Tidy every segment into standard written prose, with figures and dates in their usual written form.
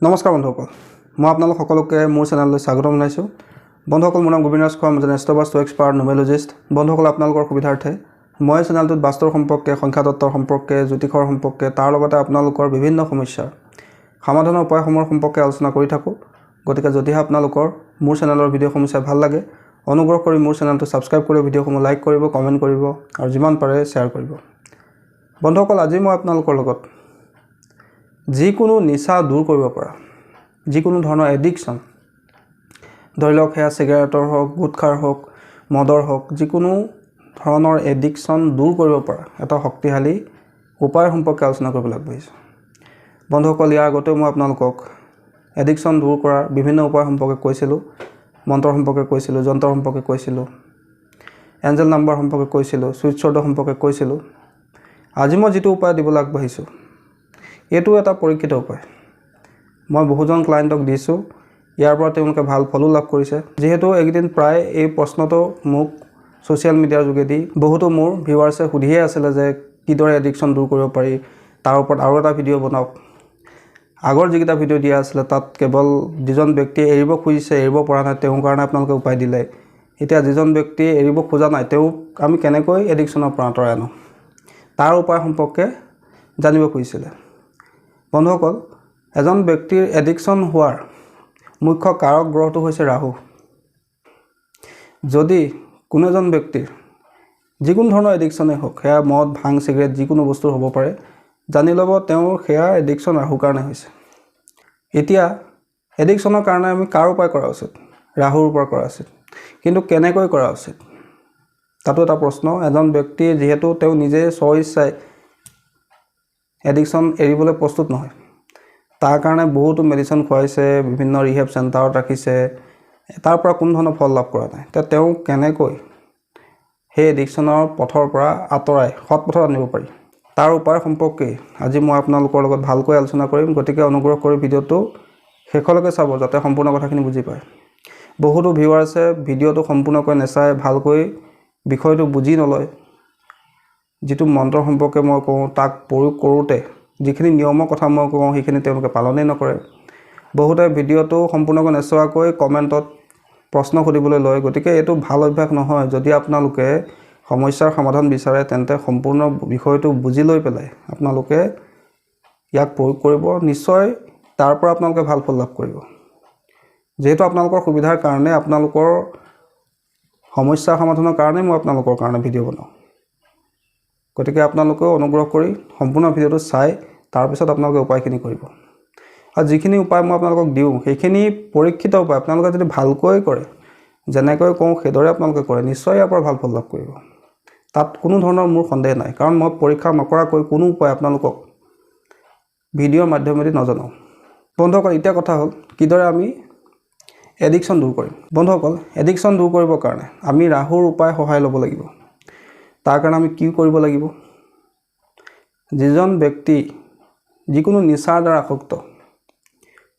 নমস্কাৰ বন্ধুসকল, মই আপোনালোক সকলোকে মোৰ চেনেললৈ স্বাগতম জনাইছোঁ। বন্ধুসকল, মোৰ নাম গোবিন্দ ৰাজ খোৱা, মই এষ্ট্ৰ'বাস্তু এক্সপাৰ্ট নিউমেৰলজিষ্ট। বন্ধুসকল, আপোনালোকৰ সুবিধাৰ্থে মই চেনেলটোত বাস্তুৰ সম্পৰ্কে, সংখ্যাতত্বৰ সম্পৰ্কে, জ্যোতিষৰ সম্পৰ্কে, তাৰ লগতে আপোনালোকৰ বিভিন্ন সমস্যাৰ সমাধানৰ উপায়সমূহৰ সম্পৰ্কে আলোচনা কৰি থাকোঁ। গতিকে যদিহে আপোনালোকৰ মোৰ চেনেলৰ ভিডিঅ'সমূহ চাই ভাল লাগে, অনুগ্ৰহ কৰি মোৰ চেনেলটো ছাবস্ক্ৰাইব কৰি ভিডিঅ'সমূহ লাইক কৰিব, কমেণ্ট কৰিব আৰু যিমান পাৰে শ্বেয়াৰ কৰিব। বন্ধুসকল, আজি মই আপোনালোকৰ লগত যিকোনো নিচা দূৰ কৰিব পৰা, যিকোনো ধৰণৰ এডিকশ্যন, ধৰি লওক সেয়া চিগাৰেটৰ হওক, গুটখাৰ হওক, মদৰ হওক, যিকোনো ধৰণৰ এডিকশ্যন দূৰ কৰিব পৰা এটা শক্তিশালী উপায় সম্পৰ্কে আলোচনা কৰিবলৈ আগবাঢ়িছোঁ। বন্ধুসকল, ইয়াৰ আগতেও মই আপোনালোকক এডিকশ্যন দূৰ কৰাৰ বিভিন্ন উপায় সম্পৰ্কে কৈছিলোঁ, মন্ত্ৰ সম্পৰ্কে কৈছিলোঁ, যন্ত্ৰ সম্পৰ্কে কৈছিলোঁ, এঞ্জেল নাম্বাৰ সম্পৰ্কে কৈছিলোঁ, চুইচ ৱৰ্ড সম্পৰ্কে কৈছিলোঁ। আজি মই যিটো উপায় দিবলৈ আগবাঢ়িছোঁ, এইটো এটা পৰীক্ষিত উপায়। মই বহুজন ক্লায়েণ্টক দিছোঁ, ইয়াৰ পৰা তেওঁলোকে ভাল ফলো লাভ কৰিছে। যিহেতু এইকেইদিন প্ৰায় এই প্ৰশ্নটো মোক ছ'চিয়েল মিডিয়াৰ যোগেদি বহুতো মোৰ ভিউৱাৰ্ছে সুধিয়ে আছিলে যে কিদৰে এডিকশ্যন দূৰ কৰিব পাৰি, তাৰ ওপৰত আৰু এটা ভিডিঅ' বনাওক। আগৰ যিকেইটা ভিডিঅ' দিয়া আছিলে তাত কেৱল যিজন ব্যক্তিয়ে এৰিব খুজিছে, এৰিব পৰা নাই, তেওঁৰ কাৰণে আপোনালোকে উপায় দিলে। এতিয়া যিজন ব্যক্তিয়ে এৰিব খোজা নাই, তেওঁক আমি কেনেকৈ এডিকশ্যনৰ পৰা আঁতৰাই আনো, তাৰ উপায় সম্পৰ্কে জানিব খুজিছিলে। বন্ধুসকল, এজন ব্যক্তিৰ এডিকশ্যন হোৱাৰ মুখ্য কাৰক গ্ৰহটো হৈছে ৰাহু। যদি কোনো এজন ব্যক্তিৰ যিকোনো ধৰণৰ এডিকশ্যনেই হওক, সেয়া মদ, ভাং, চিগাৰেট, যিকোনো বস্তু হ'ব পাৰে, জানি ল'ব তেওঁৰ সেয়া এডিকশ্যন ৰাহুৰ কাৰণে হৈছে। এতিয়া এডিকশ্যনৰ কাৰণে আমি কাৰ উপায় কৰা উচিত? ৰাহুৰ ওপৰত কৰা উচিত। কিন্তু কেনেকৈ কৰা উচিত, তাতো এটা প্ৰশ্ন। এজন ব্যক্তিয়ে যিহেতু তেওঁ নিজে স্বইচ্ছাই এডিকশ্যন এৰিবলৈ প্ৰস্তুত নহয়, তাৰ কাৰণে বহুতো মেডিচিন খুৱাইছে, বিভিন্ন ৰিহেব চেণ্টাৰত ৰাখিছে, তাৰ পৰা কোনো ধৰণৰ ফল লাভ কৰা নাই। তেওঁ কেনেকৈ সেই এডিকশ্যনৰ পথৰ পৰা আঁতৰাই সৎ পথত আনিব পাৰি, তাৰ উপায় সম্পৰ্কে আজি মই আপোনালোকৰ লগত ভালকৈ আলোচনা কৰিম। গতিকে অনুগ্ৰহ কৰি ভিডিঅ'টো শেষলৈকে চাব, যাতে সম্পূৰ্ণ কথাখিনি বুজি পায়। বহুতো ভিউৱাৰ্ছে ভিডিঅ'টো সম্পূৰ্ণকৈ নেচায়, ভালকৈ বিষয়টো বুজি নলয়। যিটো মন্ত্ৰ সম্পৰ্কে মই কওঁ, তাক প্ৰয়োগ কৰোঁতে যিখিনি নিয়মৰ কথা মই কওঁ, সেইখিনি তেওঁলোকে পালনেই নকৰে। বহুতে ভিডিঅ'টো সম্পূৰ্ণকৈ নেচোৱাকৈ কমেণ্টত প্ৰশ্ন সুধিবলৈ লয়। গতিকে এইটো ভাল অভ্যাস নহয়। যদি আপোনালোকে সমস্যাৰ সমাধান বিচাৰে, তেন্তে সম্পূৰ্ণ বিষয়টো বুজি লৈ পেলাই আপোনালোকে ইয়াক প্ৰয়োগ কৰিব। নিশ্চয় তাৰ পৰা আপোনালোকে ভাল ফল লাভ কৰিব। যিহেতু আপোনালোকৰ সুবিধাৰ কাৰণে, আপোনালোকৰ সমস্যাৰ সমাধানৰ কাৰণে মই আপোনালোকৰ কাৰণে ভিডিঅ' বনাওঁ। গতিকে আপোনালোকেও অনুগ্ৰহ কৰি সম্পূৰ্ণ ভিডিঅ'টো চাই তাৰপিছত আপোনালোকে উপায়খিনি কৰিব। আৰু যিখিনি উপায় মই আপোনালোকক দিওঁ, সেইখিনি পৰীক্ষিত উপায়। আপোনালোকে যদি ভালকৈ কৰে, যেনেকৈ কওঁ সেইদৰে আপোনালোকে কৰে, নিশ্চয় ইয়াৰ পৰা ভাল ফল লাভ কৰিব। তাত কোনো ধৰণৰ মোৰ সন্দেহ নাই, কাৰণ মই পৰীক্ষা নকৰাকৈ কোনো উপায় আপোনালোকক ভিডিঅ'ৰ মাধ্যমেদি নজনাওঁ। বন্ধুসকল, এতিয়া কথা হ'ল কিদৰে আমি এডিকশ্যন দূৰ কৰিম। বন্ধুসকল, এডিকশ্যন দূৰ কৰিবৰ কাৰণে আমি ৰাহুৰ উপায় সহায় ল'ব লাগিব। তাৰ কাৰণে আমি কি কৰিব লাগিব? যিজন ব্যক্তি যিকোনো নিচাৰ দ্বাৰা আসক্ত,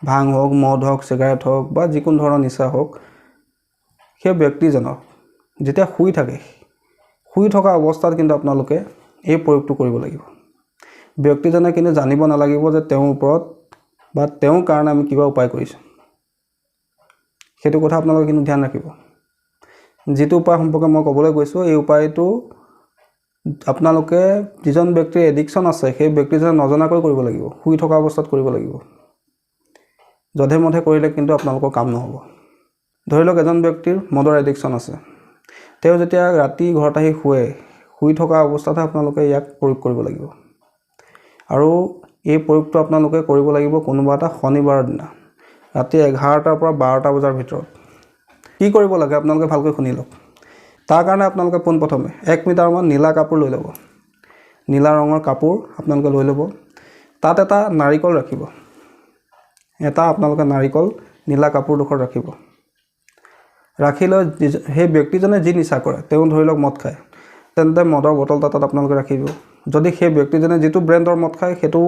ভাং হওক, মদ হওক, চিগাৰেট হওক বা যিকোনো ধৰণৰ নিচা হওক, সেই ব্যক্তিজনক যেতিয়া শুই থকা অৱস্থাত কিন্তু আপোনালোকে এই প্ৰয়োগটো কৰিব লাগিব। ব্যক্তিজনে কিন্তু জানিব নালাগিব যে তেওঁৰ ওপৰত বা তেওঁৰ কাৰণে আমি কিবা উপায় কৰিছোঁ। সেইটো কথা আপোনালোকে কিন্তু ধ্যান ৰাখিব। যিটো উপায় সম্পৰ্কে মই ক'বলৈ গৈছোঁ, এই উপায়টো আপোনালোকে যিজন ব্যক্তিৰ এডিকশ্যন আছে, সেই ব্যক্তিজনে নজনাকৈ কৰিব লাগিব, শুই থকা অৱস্থাত কৰিব লাগিব। যধে মধে কৰিলে কিন্তু আপোনালোকৰ কাম নহ'ব। ধৰি লওক এজন ব্যক্তিৰ মদৰ এডিকশ্যন আছে, তেওঁ যেতিয়া ৰাতি ঘৰত আহি শুই থকা অৱস্থাতহে আপোনালোকে ইয়াক প্ৰয়োগ কৰিব লাগিব। আৰু এই প্ৰয়োগটো আপোনালোকে কৰিব লাগিব কোনোবা এটা শনিবাৰৰ দিনা, ৰাতি 11টাৰ পৰা 12টা বজাৰ ভিতৰত। কি কৰিব লাগে আপোনালোকে ভালকৈ শুনি লওক। তাৰ কাৰণে আপোনালোকে পোনপ্ৰথমে 1 মিটাৰমান নীলা কাপোৰ লৈ ল'ব। নীলা ৰঙৰ কাপোৰ আপোনালোকে লৈ ল'ব। তাত এটা নাৰিকল ৰাখিব। আপোনালোকে নাৰিকল নীলা কাপোৰডোখৰত ৰাখিব। ৰাখি লৈ সেই ব্যক্তিজনে যি নিচা কৰে, তেওঁ ধৰি লওক মদ খায়, তেন্তে মদৰ বটল এটা তাত আপোনালোকে ৰাখিব। যদি সেই ব্যক্তিজনে যিটো ব্ৰেণ্ডৰ মদ খায়, সেইটো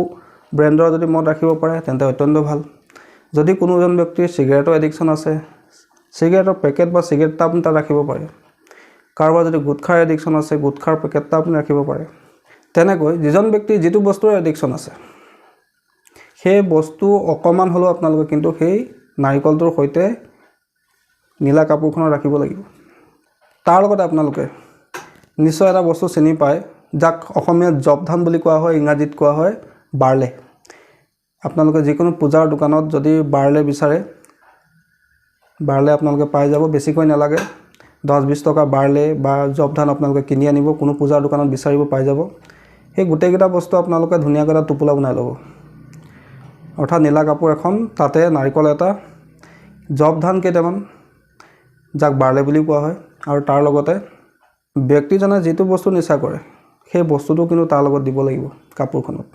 ব্ৰেণ্ডৰ যদি মদ ৰাখিব পাৰে, তেন্তে অত্যন্ত ভাল। যদি কোনো এজন ব্যক্তিৰ চিগাৰেটৰ এডিকশ্যন আছে, চিগাৰেটৰ পেকেট বা চিগাৰেট এটা আপুনি তাত ৰাখিব পাৰে। কাৰোবাৰ যদি গুটখাৰ এডিকশ্যন আছে, গুটখাৰ পেকেট এটা আপুনি ৰাখিব পাৰে। তেনেকৈ যিজন ব্যক্তিৰ যিটো বস্তুৰ এডিকশ্যন আছে, সেই বস্তু অকণমান হ'লেও আপোনালোকে কিন্তু সেই নাৰিকলটোৰ সৈতে নীলা কাপোৰখনত ৰাখিব লাগিব। তাৰ লগতে আপোনালোকে নিশ্চয় এটা বস্তু চিনি পায়, যাক অসমীয়াত জপ ধান বুলি কোৱা হয়, ইংৰাজীত কোৱা হয় বাৰ্লে। আপোনালোকে যিকোনো পূজাৰ দোকানত যদি বাৰ্লে বিচাৰে, বাৰ্লে আপোনালোকে পাই যাব। বেছিকৈ নালাগে, 10-20 টকা বাৰ্লে বা জপ ধান আপোনালোকে কিনি আনিব, কোনো পূজাৰ দোকানত বিচাৰিব পাই যাব। সেই গোটেইকেইটা বস্তু আপোনালোকে ধুনীয়াকৈ এটা টোপোলা বনাই ল'ব, অৰ্থাৎ নীলা কাপোৰ এখন, তাতে নাৰিকল এটা, জপ ধান কেইটামান, যাক বাৰ্লে বুলি কোৱা হয়, আৰু তাৰ লগতে ব্যক্তিজনে যিটো বস্তু নিচা কৰে সেই বস্তুটো কিন্তু তাৰ লগত দিব লাগিব কাপোৰখনত।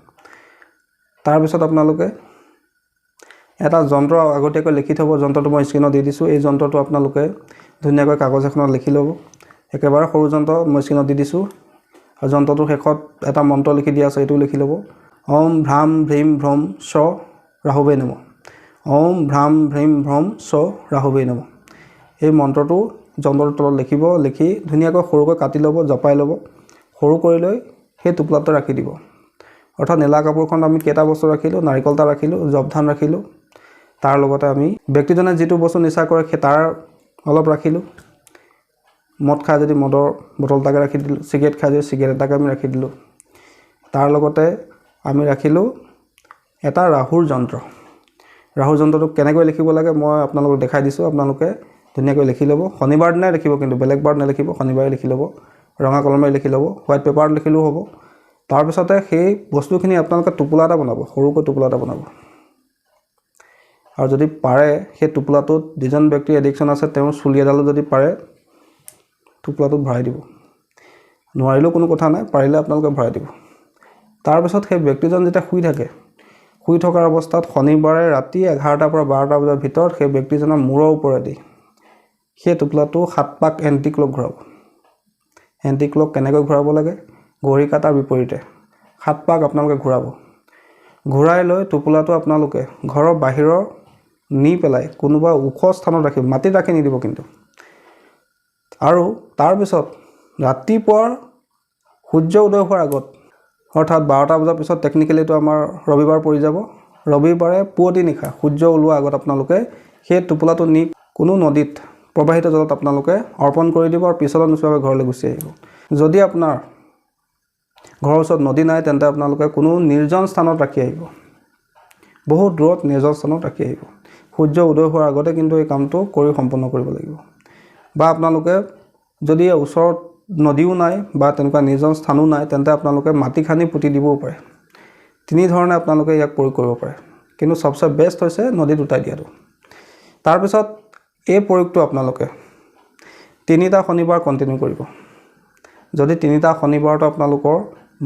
তাৰপিছত আপোনালোকে এটা যন্ত্ৰ আগতীয়াকৈ লিখি থ'ব। যন্ত্ৰটো মই স্ক্ৰীনত দি দিছোঁ। এই যন্ত্ৰটো আপোনালোকে ধুনীয়াকৈ কাগজ এখনত লিখি ল'ব। একেবাৰে সৰু যন্ত্ৰ মই স্ক্ৰীনত দি দিছোঁ। আৰু যন্ত্ৰটোৰ শেষত এটা মন্ত্ৰ লিখি দিয়া আছে, এইটো লিখি ল'ব। ওম ভ্ৰাম ভ্ৰীম ভ্ৰম চ ৰাহুৱে নমঃ। ওম ভ্ৰাম ভ্ৰীম ভ্ৰম চ ৰাহুৱে নমঃ। এই মন্ত্ৰটো যন্ত্ৰটোৰ তলত লিখিব। লিখি ধুনীয়াকৈ সৰুকৈ কাটি ল'ব, জপাই ল'ব। সৰু কৰি লৈ সেই টোপোলাটো ৰাখি দিব। অৰ্থাৎ নীলা কাপোৰখনত আমি কেইটা বস্তু ৰাখিলোঁ? নাৰিকল এটা ৰাখিলোঁ, জপ ধান ৰাখিলোঁ, তাৰ লগতে আমি ব্যক্তিজনে যিটো বস্তু নিচা কৰে সেই তাৰ অলপ ৰাখিলোঁ। মদ খাই যদি মদৰ বটল এটাকে ৰাখি দিলোঁ, চিগাৰেট খাই যদি চিগাৰেট এটাকে আমি ৰাখি দিলোঁ। তাৰ লগতে আমি ৰাখিলোঁ এটা ৰাহুৰ যন্ত্ৰ। ৰাহুৰ যন্ত্ৰটো কেনেকৈ লিখিব লাগে মই আপোনালোকক দেখাই দিছোঁ। আপোনালোকে ধুনীয়াকৈ লিখি ল'ব। শনিবাৰ দিনাই লিখিব, কিন্তু বেলেগ বাৰত নেলিখিব, শনিবাৰে লিখি ল'ব। ৰঙা কলমেৰে লিখি ল'ব, হোৱাইট পেপাৰত লিখিলেও হ'ব। তাৰপিছতে সেই বস্তুখিনি আপোনালোকে টোপোলা এটা বনাব, সৰুকৈ টোপোলা এটা বনাব। আৰু যদি পাৰে সেই টোপোলাটোত যিজন ব্যক্তিৰ এডিকশ্যন আছে তেওঁৰ চুলি এডালো যদি পাৰে টোপোলাটোত ভৰাই দিব। নোৱাৰিলেও কোনো কথা নাই, পাৰিলে আপোনালোকে ভৰাই দিব। তাৰপিছত সেই ব্যক্তিজন যেতিয়া শুই থাকে, শুই থকাৰ অৱস্থাত শনিবাৰে ৰাতি 11টাৰ পৰা 12টা বজাৰ ভিতৰত সেই ব্যক্তিজনৰ মূৰৰ ওপৰেদি সেই টোপোলাটো 7 পাক এণ্টি ক্লক ঘূৰাব। এণ্টি ক্লক কেনেকৈ ঘূৰাব লাগে? ঘড়ী কাটাৰ বিপৰীতে 7 পাক আপোনালোকে ঘূৰাব। ঘূৰাই লৈ টোপোলাটো আপোনালোকে ঘৰৰ বাহিৰৰ নি পেলাই কোনোবা ওখ স্থানত ৰাখিব, মাটিত ৰাখি নিদিব কিন্তু। আৰু তাৰপিছত ৰাতিপুৱাৰ সূৰ্য উদয় হোৱাৰ আগত, অৰ্থাৎ 12টা বজাৰ পিছত, টেকনিকেলিটো আমাৰ ৰবিবাৰ পৰি যাব, ৰবিবাৰে পুৱতি নিশা সূৰ্য ওলোৱাৰ আগত আপোনালোকে সেই টোপোলাটো নি কোনো নদীত প্ৰবাহিত জলত আপোনালোকে অৰ্পণ কৰি দিব আৰু পিছলৈ নোচোৱাকৈ ঘৰলৈ গুচি আহিব। যদি আপোনাৰ ঘৰৰ ওচৰত নদী নাই তেন্তে আপোনালোকে কোনো নিৰ্জন স্থানত ৰাখি আহিব, বহুত দূৰত নিৰ্জন স্থানত ৰাখি আহিব। সূৰ্য উদয় হোৱাৰ আগতে কিন্তু এই কামটো কৰি সম্পন্ন কৰিব লাগিব। বা আপোনালোকে যদি ওচৰত নদীও নাই বা তেনেকুৱা নিৰ্জন স্থানো নাই তেন্তে আপোনালোকে মাটি খান্দি পুতি দিবও পাৰে। তিনি ধৰণে আপোনালোকে ইয়াক প্ৰয়োগ কৰিব পাৰে, কিন্তু সবচে বেষ্ট হৈছে নদীত উটাই দিয়াটো। তাৰপিছত এই প্ৰয়োগটো আপোনালোকে 3টা শনিবাৰ কণ্টিনিউ কৰিব। যদি 3টা শনিবাৰতো আপোনালোকৰ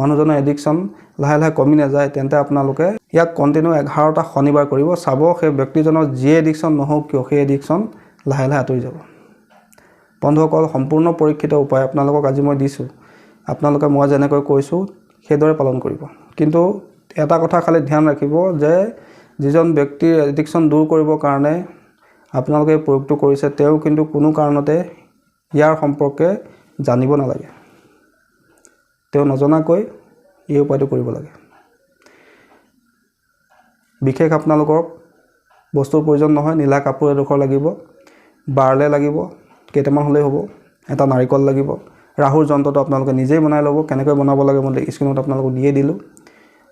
মানুহজনৰ এডিকশ্যন লাহে লাহে কমি নাযায় তেন্তে আপোনালোকে ইয়াক কণ্টিনিউ 11টা শনিবাৰ কৰিব। চাব সেই ব্যক্তিজনৰ যি এডিকশ্যন নহওক কিয় সেই এডিকশ্যন লাহে লাহে আঁতৰি যাব। বন্ধুসকল, সম্পূৰ্ণ পৰীক্ষিত উপায় আপোনালোকক আজি মই দিছোঁ। আপোনালোকে মই যেনেকৈ কৈছোঁ সেইদৰে পালন কৰিব। কিন্তু এটা কথা খালি ধ্যান ৰাখিব যে যিজন ব্যক্তিৰ এডিকশ্যন দূৰ কৰিবৰ কাৰণে আপোনালোকে এই প্ৰয়োগটো কৰিছে তেওঁ কিন্তু কোনো কাৰণতে ইয়াৰ সম্পৰ্কে জানিব নালাগে। তেওঁ নজনাকৈ এই উপায়টো কৰিব লাগে। বিশেষ আপোনালোকক বস্তুৰ প্ৰয়োজন নহয়। নীলা কাপোৰ এডোখৰ লাগিব, বাৰ্লে লাগিব, কেইটামান হ'লেই হ'ব, এটা নাৰিকল লাগিব। ৰাহুৰ যন্ত্ৰটো আপোনালোকে নিজেই বনাই ল'ব। কেনেকৈ বনাব লাগে মই স্ক্ৰীনত আপোনালোকক দিয়ে দিলোঁ।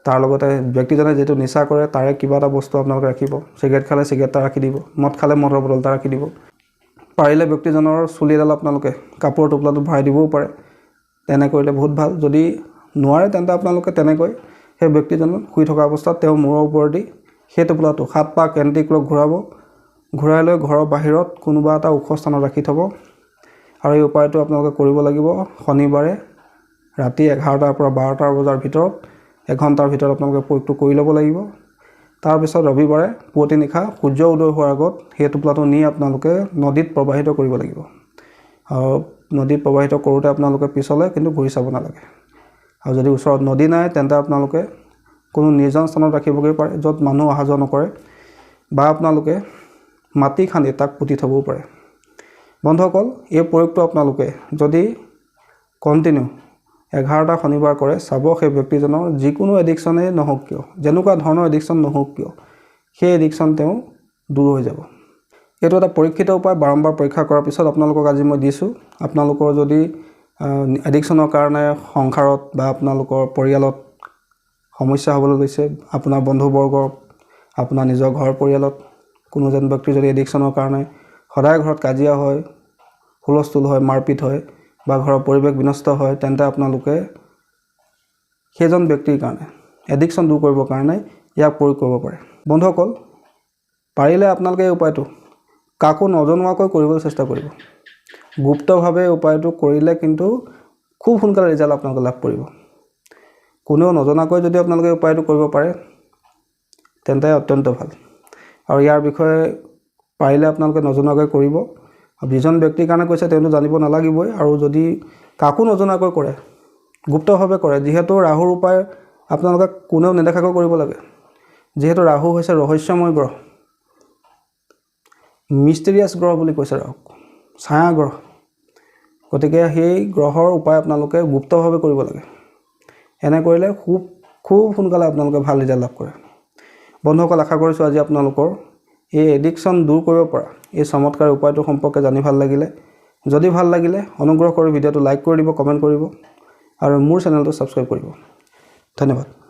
তাৰ লগতে ব্যক্তিজনে যিটো নিচা কৰে তাৰে কিবা এটা বস্তু আপোনালোকে ৰাখিব। চিগাৰেট খালে চিগাৰেট এটা ৰাখি দিব, মদ খালে মদৰ বটল এটা ৰাখি দিব। পাৰিলে ব্যক্তিজনৰ চুলি এডাল আপোনালোকে কাপোৰৰ টোপোলাটোত ভৰাই দিবও পাৰে। তেনে কৰিলে বহুত ভাল। যদি নোৱাৰে তেন্তে আপোনালোকে তেনেকৈ সেই ব্যক্তিজনৰ শুই থকা অৱস্থাত তেওঁৰ মূৰৰ ওপৰেদি সেই টোপোলাটো 7 পাক এণ্টি ক্লক ঘূৰাব। ঘূৰাই লৈ ঘৰৰ বাহিৰত কোনোবা এটা ওখ স্থানত ৰাখি থ'ব। আৰু এই উপায়টো আপোনালোকে কৰিব লাগিব শনিবাৰে ৰাতি 11টাৰ পৰা 12টা বজাৰ ভিতৰত, 1 ঘণ্টাৰ ভিতৰত আপোনালোকে প্ৰয়োগটো কৰি ল'ব লাগিব। তাৰপিছত ৰবিবাৰে পুৱতি নিশা সূৰ্য উদয় হোৱাৰ আগত সেই টোপোলাটো নি আপোনালোকে নদীত প্ৰবাহিত কৰিব লাগিব। আৰু নদীত প্ৰবাহিত কৰোঁতে আপোনালোকে পিছলৈ কিন্তু ঘূৰি চাব নালাগে। আৰু যদি ওচৰত নদী নাই তেন্তে আপোনালোকে কোনো নিৰ্জন স্থানত ৰাখিবগৈ পাৰে য'ত মানুহ অহা যোৱা নকৰে, বা আপোনালোকে মাটি খান্দি তাক পুতি থ'বও পাৰে। বন্ধুসকল, এই প্ৰয়োগটো আপোনালোকে যদি কণ্টিনিউ 11টা শনিবাৰ কৰে চাব সেই ব্যক্তিজনৰ যিকোনো এডিকশ্যনেই নহওক কিয় যেনেকুৱা ধৰণৰ এডিকশ্যন নহওক কিয় সেই এডিকশ্যন তেওঁ দূৰ হৈ যাব এইটো এটা পৰীক্ষিত উপায় বাৰম্বাৰ পৰীক্ষা কৰাৰ পিছত আপোনালোকক আজি মই দিছোঁ আপোনালোকৰ যদি এডিকশ্যনৰ কাৰণে সংসাৰত বা আপোনালোকৰ পৰিয়ালত সমস্যা হ'বলৈ লৈছে আপোনাৰ বন্ধুবৰ্গৰ আপোনাৰ নিজৰ ঘৰ পৰিয়ালত কোনো যেন ব্যক্তি যদি এডিকশ্যনৰ কাৰণে সদায় ঘৰত কাজিয়া হয় হুলস্থুল হয় মাৰপিট হয় বা ঘৰৰ পৰিৱেশ বিনষ্ট হয় তেন্তে আপোনালোকে সেইজন ব্যক্তিৰ কাৰণে এডিকশ্যন দূৰ কৰিবৰ কাৰণে ইয়াক প্ৰয়োগ কৰিব পাৰে বন্ধুসকল পাৰিলে আপোনালোকে এই উপায়টো কাকো নজনোৱাকৈ কৰিবলৈ চেষ্টা কৰিব গুপ্তভাৱে উপায়টো কৰিলে কিন্তু খুব সোনকালে ৰিজাল্ট আপোনালোকে লাভ কৰিব কোনেও নজনাকৈ যদি আপোনালোকে উপায়টো কৰিব পাৰে তেন্তে অত্যন্ত ভাল আৰু ইয়াৰ বিষয়ে পাৰিলে আপোনালোকে নজনাকৈ কৰিব যিজন ব্যক্তিৰ কাৰণে কৈছে তেওঁটো জানিব নালাগিবই আৰু যদি কাকো নজনাকৈ কৰে গুপ্তভাৱে কৰে যিহেতু ৰাহুৰ উপায় আপোনালোকে কোনেও নেদেখাকৈ কৰিব লাগে যিহেতু ৰাহু হৈছে ৰহস্যময় গ্ৰহ মিষ্টেৰিয়াছ গ্ৰহ বুলি কৈছে ৰাহুক ছায়া গ্ৰহ গতিকে সেই গ্ৰহৰ উপায় আপোনালোকে গুপ্তভাৱে কৰিব লাগে এনে কৰিলে খুব সোনকালে আপোনালোকে ভাল ৰিজাল্ট লাভ কৰে বন্ধুসকল আশা কৰিছোঁ আজি আপোনালোকৰ এই এডিকশ্যন দূৰ কৰিব পৰা এই চমৎকাৰ উপায়টো সম্পৰ্কে জানি ভাল লাগিলে যদি ভাল লাগিলে অনুগ্ৰহ কৰি ভিডিঅ'টো লাইক কৰি দিব কমেণ্ট কৰিব আৰু মোৰ চেনেলটো ছাবস্ক্ৰাইব কৰিব ধন্যবাদ